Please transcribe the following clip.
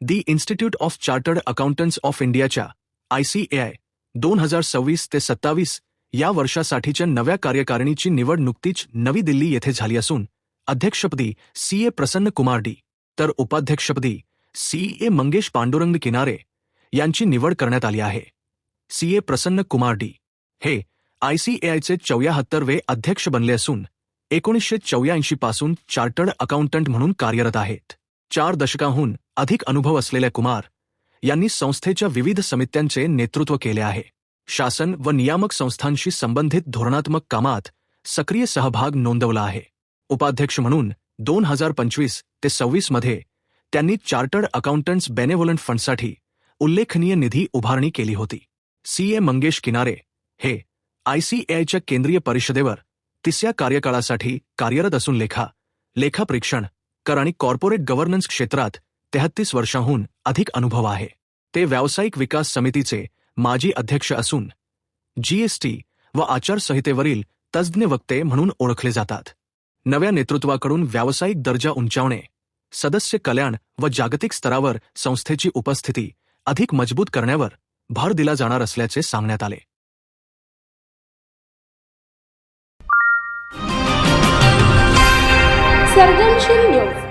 The institute of chartered accountants of इंडियाच्या ICAI 2026 ते 27 या वर्षासाठीच्या नव्या कार्यकारिणीची निवड नुकतीच नवी दिल्ली येथे झाली असून अध्यक्षपदी CA प्रसन्न कुमार डी तर उपाध्यक्षपदी CA मंगेश पांडुरंग किनारे यांची निवड करण्यात आली आहे. CA प्रसन्न कुमार डी हे ICAIचे 74वे अध्यक्ष बनले असून 1984 पासून चार्टर्ड अकाउंटंट म्हणून कार्यरत आहेत. 4 दशकांहून अधिक अनुभव असलेल्या कुमार यांनी संस्थेच्या विविध समित्यांचे नेतृत्व केले आहे. शासन व नियामक संस्थांशी संबंधित धोरणात्मक कामात सक्रिय सहभाग नोंदवला आहे. उपाध्यक्ष म्हणून 2025 ते 26 मध्ये त्यांनी चार्टर्ड अकाउंटंट्स बेनेव्होलंट फंडसाठी उल्लेखनीय निधी उभारणी केली होती. CA मंगेश किनारे हे ICAIच्या केंद्रीय परिषदेवर 3ऱ्या कार्यकाळासाठी कार्यरत असून लेखापरीक्षण, कर आणि कॉर्पोरेट गव्हर्नन्स क्षेत्रात 33 वर्षांहून अधिक अनुभव आहे. ते व्यावसायिक विकास समितीचे माजी अध्यक्ष असून GST व आचारसंहितेवरील तज्ज्ञ वक्ते म्हणून ओळखले जातात. नव्या नेतृत्वाकडून व्यावसायिक दर्जा उंचावणे, सदस्य कल्याण व जागतिक स्तरावर संस्थेची उपस्थिती अधिक मजबूत करण्यावर भर दिला जाणार असल्याचे सांगण्यात आले. सर्जनशील न्यूज